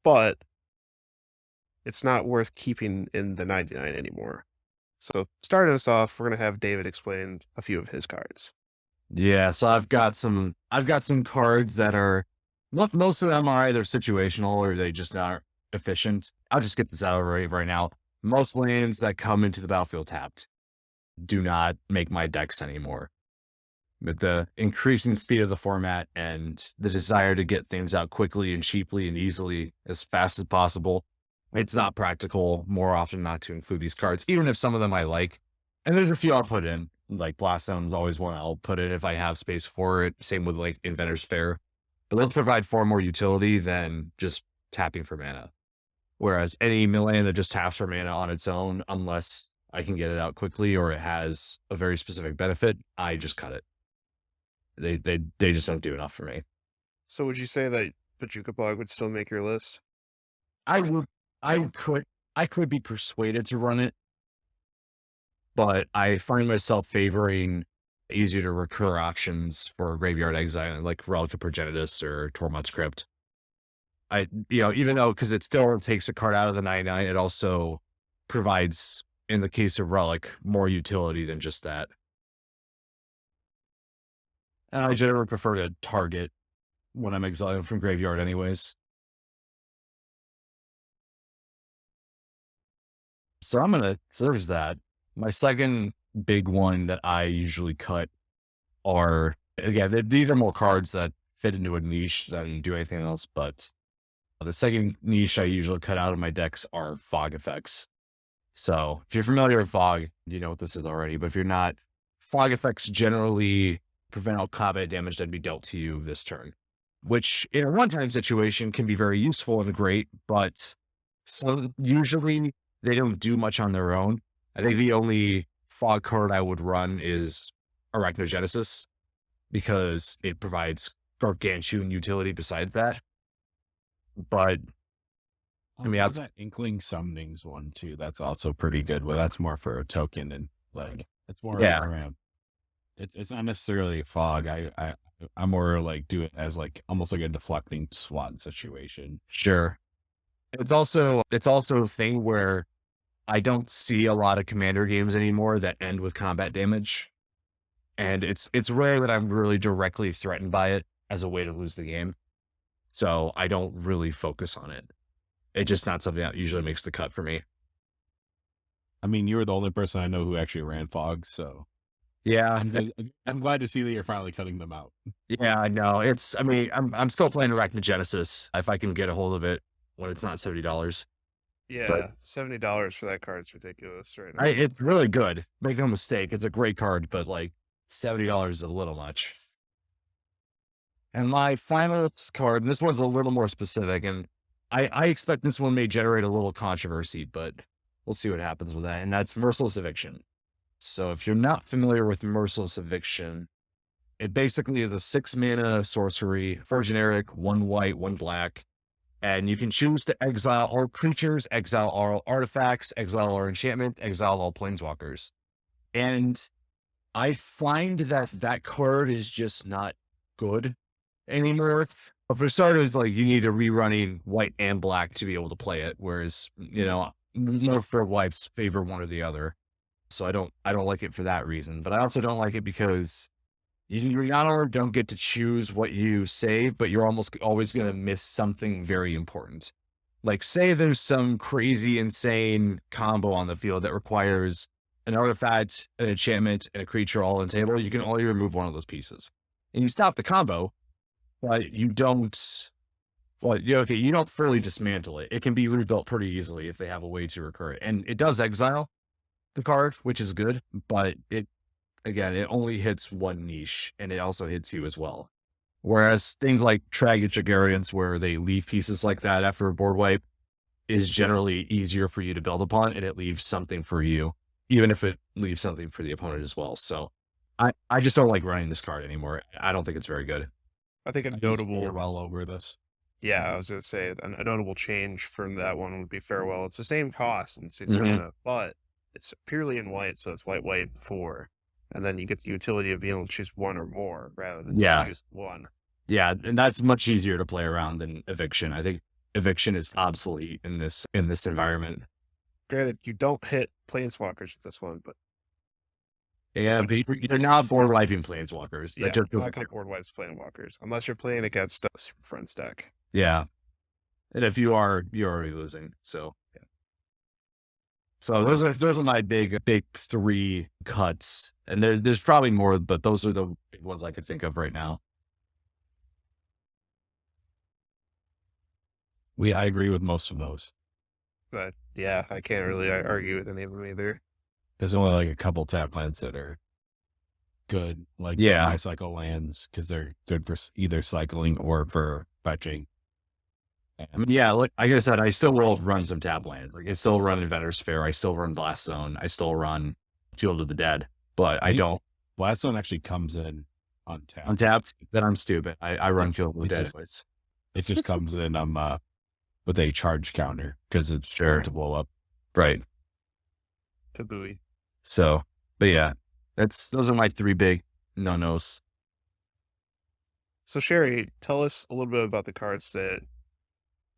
But it's not worth keeping in the 99 anymore. So starting us off, we're gonna have David explain a few of his cards. Yeah, so I've got some cards that are most of them are either situational or they just aren't efficient. I'll just get this out of the way right now. Most lands that come into the battlefield tapped do not make my decks anymore. With the increasing speed of the format and the desire to get things out quickly and cheaply and easily as fast as possible, it's not practical more often not to include these cards, even if some of them I like. And there's a few I'll put in, like Blast Zone is always one I'll put in if I have space for it. Same with like Inventor's Fair. But they'll provide far more utility than just tapping for mana. Whereas any land that just taps for mana on its own, unless I can get it out quickly or it has a very specific benefit, I just cut it. They just don't do enough for me. So would you say that Pachuca Bog would still make your list? I would, I could be persuaded to run it, but I find myself favoring easier to recur options for Graveyard Exile, like Relic of Progenitus or Tormod's Crypt. Even though, because it still takes a card out of the 99, it also provides, in the case of Relic, more utility than just that. And I generally prefer to target when I'm exiling from Graveyard anyways. So there's that. My second big one that I usually cut are, again, these are more cards that fit into a niche than do anything else, but the second niche I usually cut out of my decks are fog effects. So if you're familiar with fog, you know what this is already, but if you're not, fog effects generally prevent all combat damage that be dealt to you this turn, which in a one-time situation can be very useful and great, but so usually they don't do much on their own. I think the only fog card I would run is Arachnogenesis because it provides gargantuan utility besides that. But I mean, that Inkling Summonings one too. That's also pretty good. Well, that's more for a token and like it's more around. It's not necessarily fog. I'm more like do it as like almost like a deflecting SWAT situation. Sure. It's also a thing where I don't see a lot of commander games anymore that end with combat damage. And it's rare that I'm really directly threatened by it as a way to lose the game. So I don't really focus on it. It's just not something that usually makes the cut for me. I mean, you were the only person I know who actually ran fog, so yeah, I'm glad to see that you're finally cutting them out. Yeah, I know. I'm still playing Arachnogenesis if I can get a hold of it when it's not $70. Yeah, But $70 for that card's ridiculous right now. it's really good. Make no mistake, it's a great card, but like $70 is a little much. And my final card, and this one's a little more specific, and I expect this one may generate a little controversy, but we'll see what happens with that. And that's Merciless Eviction. So if you're not familiar with Merciless Eviction, it basically is a 6-mana sorcery for generic, 1 white, 1 black. And you can choose to exile all creatures, exile all artifacts, exile all enchantment, exile all planeswalkers. And I find that card is just not good anymore. For starters, like you need a rerunning white and black to be able to play it, whereas more for wipes favor one or the other. So I don't like it for that reason. But I also don't like it because you not only don't get to choose what you save, but you're almost always going to miss something very important. Like say there's some crazy, insane combo on the field that requires an artifact, an enchantment, and a creature all on the table. You can only remove one of those pieces. And you stop the combo, but you don't, you don't fully dismantle it. It can be rebuilt pretty easily if they have a way to recur it. And it does exile the card, which is good, but it only hits one niche, and it also hits you as well. Whereas things like Tragic Jagarians, where they leave pieces like that after a board wipe, is generally easier for you to build upon, and it leaves something for you. even if it leaves something for the opponent as well. So I just don't like running this card anymore. I don't think it's very good. I think a You're notable, well over this. yeah, I was gonna say a notable change from that one would be Farewell. It's the same cost and 6 Mhm. mana, but it's purely in white, so it's white 4, and then you get the utility of being able to choose one or more rather than Yeah. just choose one. Yeah, and that's much easier to play around than Eviction. I think Eviction is obsolete in this environment. Granted, you don't hit Planeswalkers with this one, but Yeah, but you're not board wiping Planeswalkers. yeah, That just you're doesn't not gonna board wipes Planeswalkers unless you're playing against a Super Friends deck. Yeah. And if you are, you're already losing. So Yeah. So those are my big 3 cuts. And there's probably more, but those are the big ones I could think of right now. I agree with most of those. But yeah, I can't really argue with any of them either. There's only like a couple tap lands that are good, like Yeah. high cycle lands, because they're good for either cycling or for fetching. I mean, yeah, like I said, I still will run some tap lands. Like I still run Inventor's Fair, I still run Blast Zone, I still run Field of the Dead, but I don't Blast Zone actually comes in untapped. untapped. Then I'm stupid. I run Field of the It Dead. just- It just comes in with a charge counter because it's Sure. to blow up. Right. Tabooey. So, but yeah, those are my 3 big no-nos. So Sherry, tell us a little bit about the cards that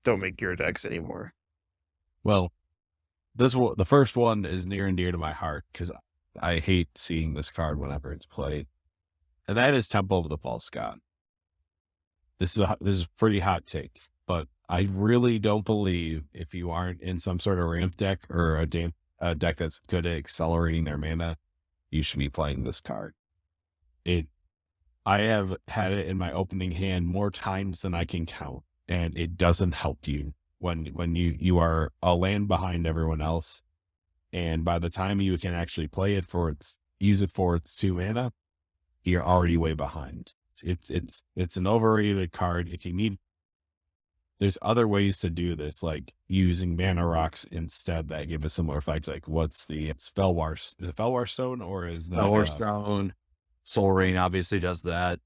don't make your decks anymore. Well, the first one is near and dear to my heart because I hate seeing this card whenever it's played, and that is Temple of the False God. This is a pretty hot take, but I really don't believe if you aren't in some sort of ramp deck or a deck that's good at accelerating their mana, you should be playing this card. I have had it in my opening hand more times than I can count, and it doesn't help you when you are a land behind everyone else, and by the time you can actually play it use it for its 2 mana, you're already way behind. It's an overrated card. If you need, there's other ways to do this, like using mana rocks instead that give a similar effect. Like what's it's Felwar? Is it Felwar Stone or is that Felwar Stone? Sol Ring obviously does that.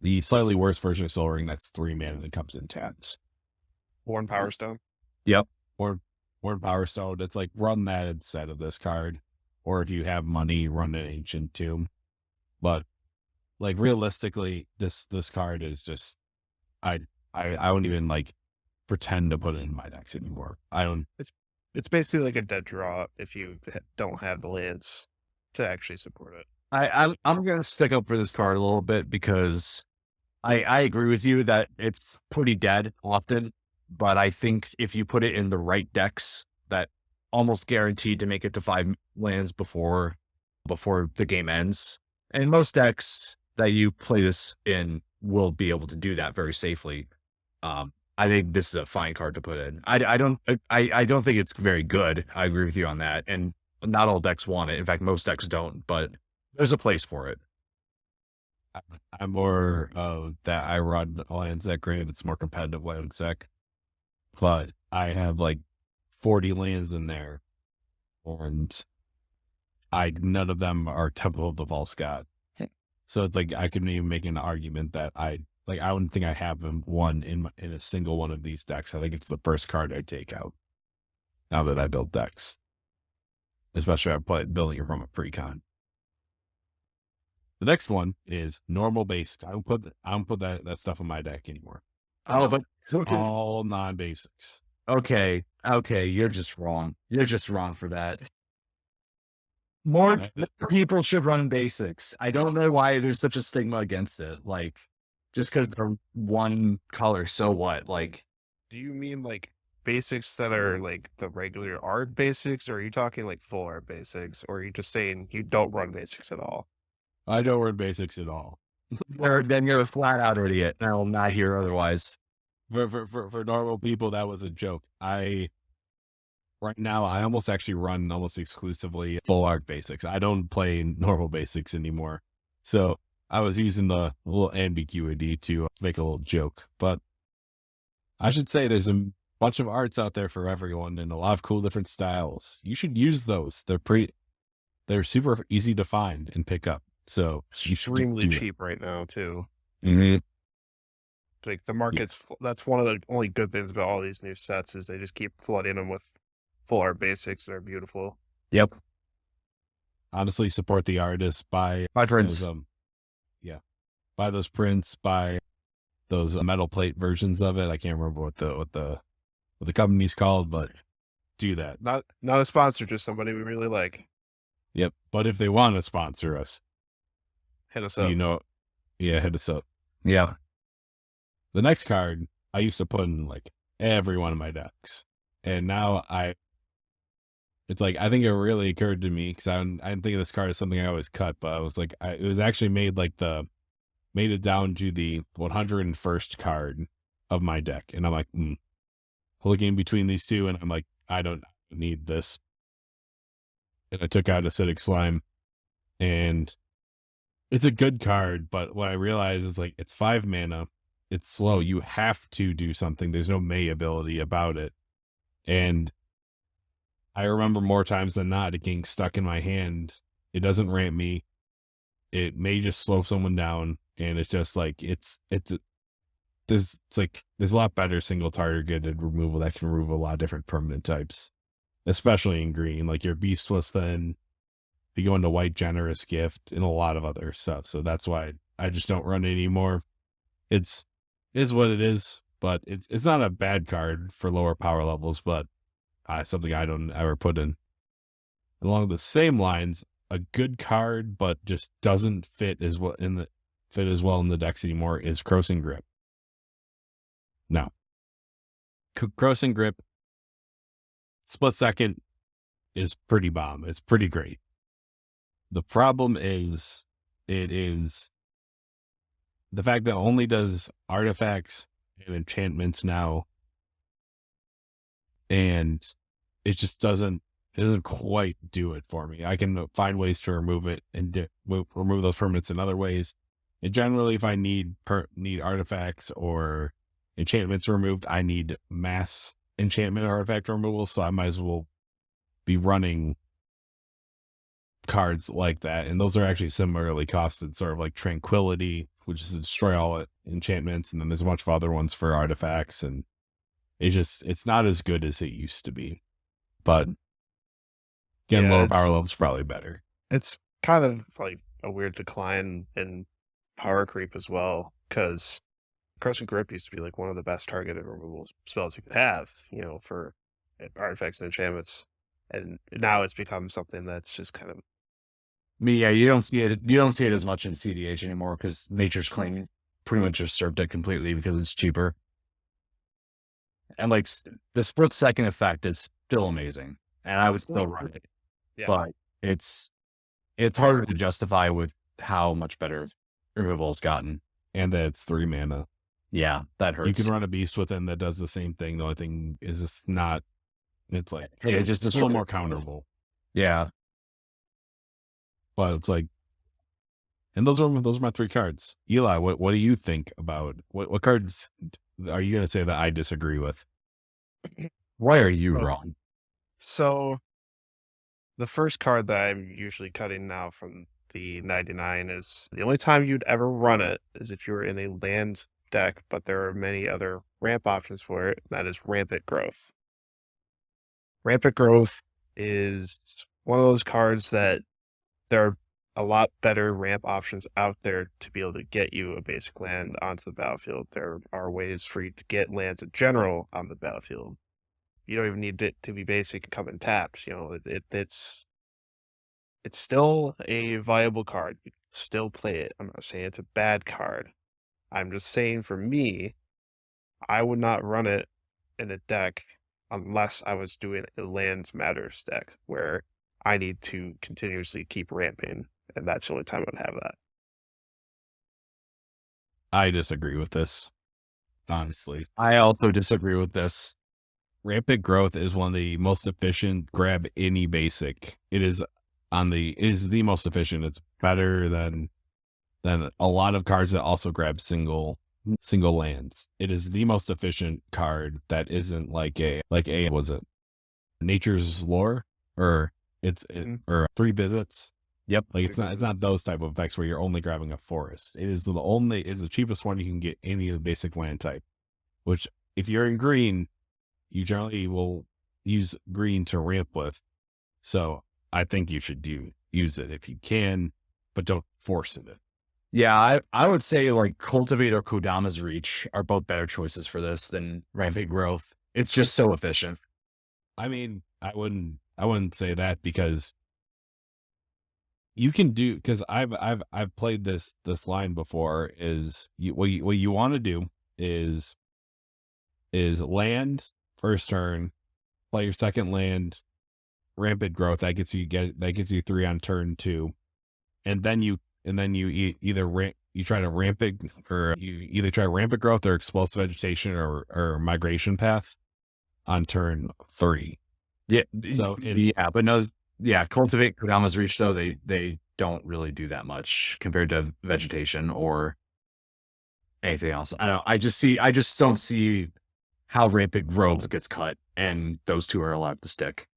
The slightly worse version of Sol Ring that's 3 mana that comes in taps. Worn Power Stone. Yep. Or Power Stone. It's like run that instead of this card. Or if you have money, run an Ancient Tomb. But like realistically, this card is just I won't even like pretend to put it in my decks anymore. I don't. It's basically like a dead draw if you don't have the lands to actually support it. I'm going to stick up for this card a little bit because I agree with you that it's pretty dead often, but I think if you put it in the right decks, that almost guaranteed to make it to 5 lands before the game ends. And most decks that you play this in will be able to do that very safely. I think this is a fine card to put in. I don't think it's very good. I agree with you on that. And not all decks want it. In fact, most decks don't, but there's a place for it. I'm more that I run lands deck. Granted, it's more competitive lands deck, but I have like 40 lands in there, and none of them are Temple of the False God. So it's like I couldn't even make an argument that I wouldn't think I have one in a single one of these decks. I think it's the first card I take out now that I build decks, especially if I'm building it from a pre-con. The next one is normal basics. I don't put that stuff in my deck anymore. Oh, but all non-basics. Okay, you're just wrong. You're just wrong for that. More people should run basics. I don't know why there's such a stigma against it. Like, just because they're one color, so what? Like, do you mean like basics that are like the regular art basics, or are you talking like full art basics, or are you just saying you don't run basics at all? I don't run basics at all. Then you're a flat out idiot. I will not hear otherwise. For normal people, that was a joke. Right now, I almost actually run almost exclusively full art basics. I don't play normal basics anymore. So I was using the little ambiguity to make a little joke. But I should say there's a bunch of arts out there for everyone and a lot of cool different styles. You should use those. They're pretty. they're super easy to find and pick up. So extremely cheap right now too. Mm-hmm. Like the market's, that's one of the only good things about all these new sets is they just keep flooding them with full art basics that are beautiful. Yep. Honestly, support the artists, buy prints. Buy those prints, buy those metal plate versions of it. I can't remember what the company's called, but do that. Not a sponsor, just somebody we really like. Yep. But if they want to sponsor us, hit us up. Hit us up. Yeah. The next card I used to put in like every one of my decks, and now it's like, I think it really occurred to me because I didn't think of this card as something I always cut, but I was like, it was actually made it down to the 101st card of my deck, and I'm like, looking between these two, and I'm like, I don't need this, and I took out Acidic Slime, and it's a good card, but what I realized is like, it's 5 mana. It's slow. You have to do something. There's no May ability about it. And I remember more times than not it getting stuck in my hand. It doesn't ramp me. It may just slow someone down. And it's just like, there's a lot better single targeted removal that can remove a lot of different permanent types, especially in green. Like your Beast was then, you go into white, Generous Gift, and a lot of other stuff. So that's why I just don't run it anymore. It is what it is, but it's not a bad card for lower power levels, but something I don't ever put in. Along the same lines, a good card, but just doesn't fit as well in the decks anymore is Krosan Grip. No. Krosan Grip, split second, is pretty bomb. It's pretty great. The problem is, it is the fact that it only does artifacts and enchantments now, and it just doesn't quite do it for me. I can find ways to remove it and remove those permanents in other ways. And generally, if I need artifacts or enchantments removed, I need mass enchantment artifact removal, so I might as well be running cards like that. And those are actually similarly costed, sort of like Tranquility, which is to destroy all enchantments, and then there's a bunch of other ones for artifacts, and it's not as good as it used to be. But again, lower power levels probably better. It's kind of like a weird decline in power creep as well, because Krosan Grip used to be like one of the best targeted removal spells you could have, for artifacts and enchantments, and now it's become something that's just kind of. Yeah, you don't see it. You don't see it as much in CDH anymore because Nature's Claim pretty much just served it completely because it's cheaper. And like the split second effect is still amazing, and I would still run it. Yeah. But it's harder to justify with how much better removal's gotten, and that it's 3 mana. Yeah, that hurts. You can run a Beast with it that does the same thing. The only thing is it's not. It's like it's just a little more counterable. Yeah. But it's like, and those are my 3 cards. Eli, what do you think about what cards are you going to say that I disagree with? Why are you wrong? So, the first card that I'm usually cutting now from the 99 is the only time you'd ever run it is if you were in a land deck, but there are many other ramp options for it. That is Rampant Growth. Rampant Growth is one of those cards that there are a lot better ramp options out there to be able to get you a basic land onto the battlefield. There are ways for you to get lands in general on the battlefield. You don't even need it to be basic and come in tapped. It's still a viable card. You can still play it. I'm not saying it's a bad card. I'm just saying for me, I would not run it in a deck unless I was doing a lands matters deck where I need to continuously keep ramping, and that's the only time I would have that. I disagree with this, honestly. I also disagree with this. Rampant Growth is one of the most efficient grab any basic. It is the most efficient. It's better than a lot of cards that also grab single lands. It is the most efficient card that isn't like was it Nature's Lore, or or 3 visits. Yep. Like it's not those type of effects where you're only grabbing a forest. It is the cheapest one you can get any of the basic land type. Which if you're in green, you generally will use green to ramp with. So I think you should use it if you can, but don't force it. Yeah, I would say like Cultivate or Kodama's Reach are both better choices for this than Rampant Growth. It's just so efficient. I mean, I wouldn't say that because you can do, because I've played this line before. Is what you want to do is land first turn, play your second land, Rampant Growth that gets you 3 on turn 2, and then you try to Rampant Growth or Explosive Vegetation or Migration Path on turn 3. Yeah. So but no, yeah, Cultivate, Kodama's Reach though, they don't really do that much compared to Vegetation or anything else. I just don't see how Rampant Growth gets cut, and those two are allowed to stick.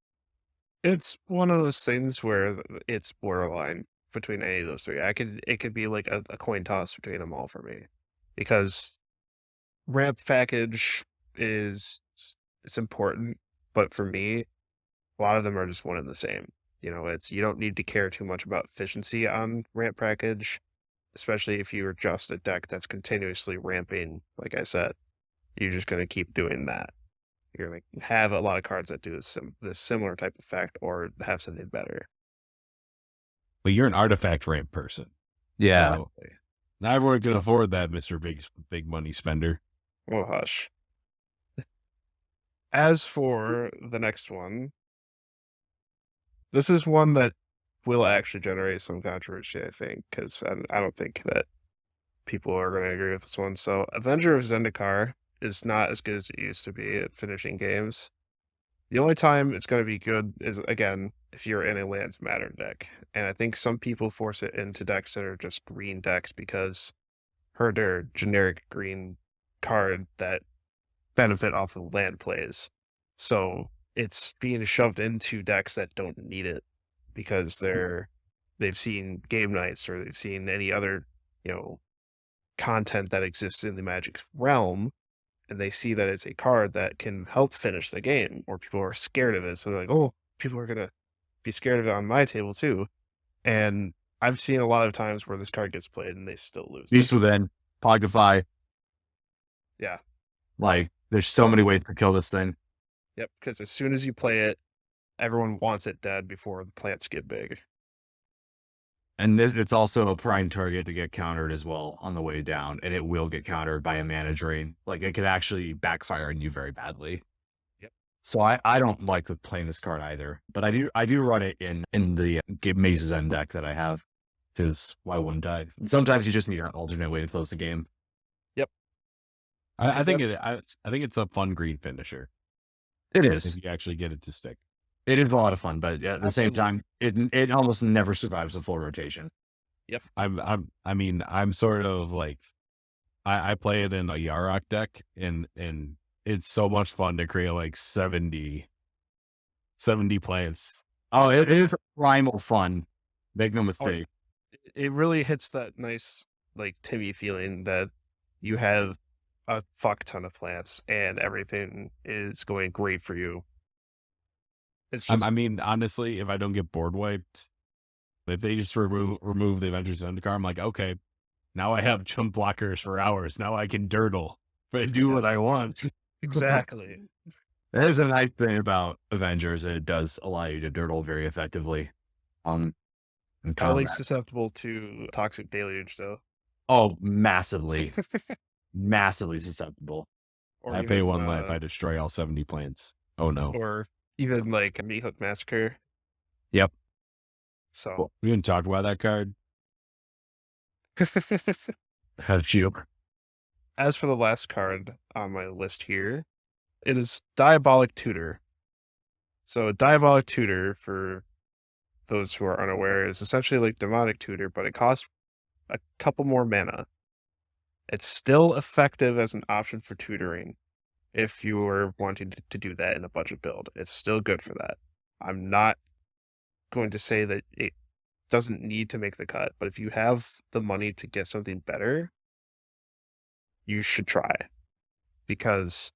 It's one of those things where it's borderline between any of those 3. It could be like a coin toss between them all for me, because ramp package it's important, but for me, a lot of them are just one and the same. You don't need to care too much about efficiency on ramp package, especially if you're just a deck that's continuously ramping. Like I said, you're just going to keep doing that. You're going to have a lot of cards that do this similar type of effect or have something better. But you're an artifact ramp person. Yeah. So not everyone can afford that, Mr. Big Money Spender. Oh, hush. As for the next one, this is one that will actually generate some controversy, I think, because I don't think that people are going to agree with this one. So, Avenger of Zendikar is not as good as it used to be at finishing games. The only time it's going to be good is, again, if you're in a Lands Matter deck. And I think some people force it into decks that are just green decks because they're generic green card that benefit off of land plays. So it's being shoved into decks that don't need it because they've seen game nights or they've seen any other, content that exists in the Magic realm, and they see that it's a card that can help finish the game, or people are scared of it. So they're like, oh, people are going to be scared of it on my table too. And I've seen a lot of times where this card gets played and they still lose. Beast Within, Pogify. Yeah. Like, there's so many ways to kill this thing. Yep, because as soon as you play it, everyone wants it dead before the plants get big. And it's also a prime target to get countered as well on the way down, and it will get countered by a mana drain. Like, it could actually backfire on you very badly. Yep. So I don't like playing this card either, but I do run it in the Maze's End deck that I have, because why wouldn't I? Sometimes you just need an alternate way to close the game. Yep. I think it's a fun green finisher. It is. If you actually get it to stick. It is a lot of fun, but at the same time, it almost never survives the full rotation. Yep. I'm sort of like, I play it in a Yarok deck, and it's so much fun to create like 70 plants. Oh, it is primal fun. Make no mistake. It really hits that nice, like, Timmy feeling that you have a fuck ton of plants and everything is going great for you. It's just, honestly, if I don't get board wiped, if they just remove the Avengers Zendikar, I'm like, okay, now I have chump blockers for hours. Now I can dirtle, but do what I want. Exactly. That is a nice thing about Avengers. It does allow you to dirtle very effectively. Totally susceptible to Toxic Deluge, though. Oh, massively. Massively susceptible. Or I pay 1 life, I destroy all 70 plants. Oh no. Or even like Meat Hook Massacre. Yep. So we didn't talk about that card. How'd you? As for the last card on my list here, it is Diabolic Tutor. So Diabolic Tutor, for those who are unaware, is essentially like Demonic Tutor, but it costs a couple more mana. It's still effective as an option for tutoring if you were wanting to do that in a budget build. It's still good for that. I'm not going to say that it doesn't need to make the cut, but if you have the money to get something better, you should try, because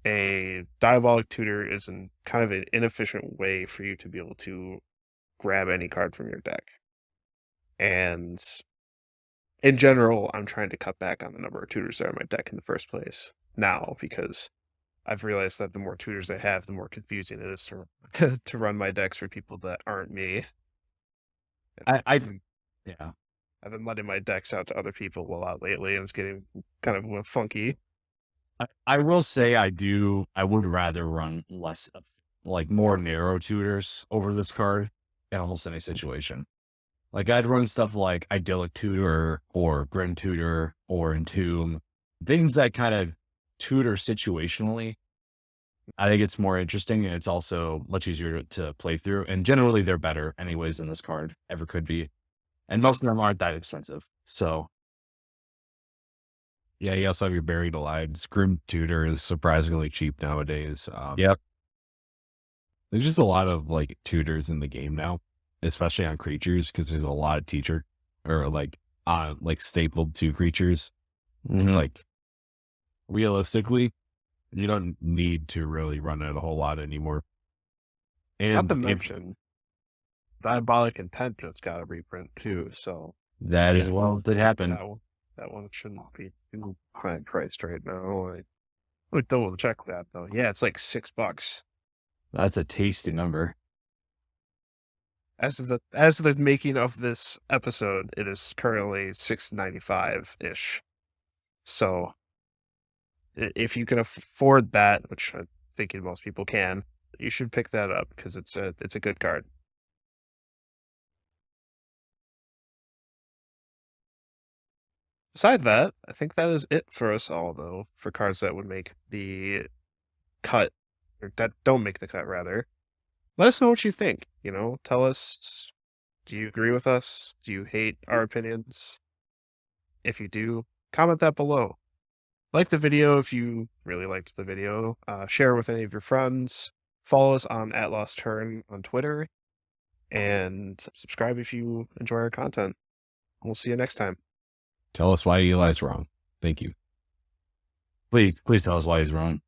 a Diabolic Tutor is kind of an inefficient way for you to be able to grab any card from your deck. And in general, I'm trying to cut back on the number of tutors that are in my deck in the first place now, because I've realized that the more tutors I have, the more confusing it is to to run my decks for people that aren't me. Yeah. I've been letting my decks out to other people a lot lately, and it's getting kind of funky. I will say I would rather run less of like more narrow tutors over this card in almost any situation. Like I'd run stuff like Idyllic Tutor or Grim Tutor or Entomb, things that kind of tutor situationally. I think it's more interesting, and it's also much easier to play through. And generally they're better anyways than this card ever could be. And most of them aren't that expensive. So yeah, you also have your Buried Alive. Grim Tutor is surprisingly cheap nowadays. Yep. There's just a lot of like tutors in the game now, especially on creatures, because there's a lot of teacher or like stapled to creatures. Like realistically, you don't need to really run it a whole lot anymore. And not to mention, Diabolic Intent just got a reprint too, so that as well did happen. That one shouldn't be too high priced right now. I would double check that though. Yeah, it's like $6. That's a tasty number. As the making of this episode, it is currently $6.95-ish. So if you can afford that, which I'm thinking most people can, you should pick that up, because it's a good card. Beside that, I think that is it for us all, though, for cards that would make the cut, or that don't make the cut, rather. Let us know what you think. Tell us, do you agree with us? Do you hate our opinions? If you do, comment that below. Like the video if you really liked the video. Share with any of your friends. Follow us on @LostTurn on Twitter. And subscribe if you enjoy our content. We'll see you next time. Tell us why Eli's wrong. Thank you. Please tell us why he's wrong.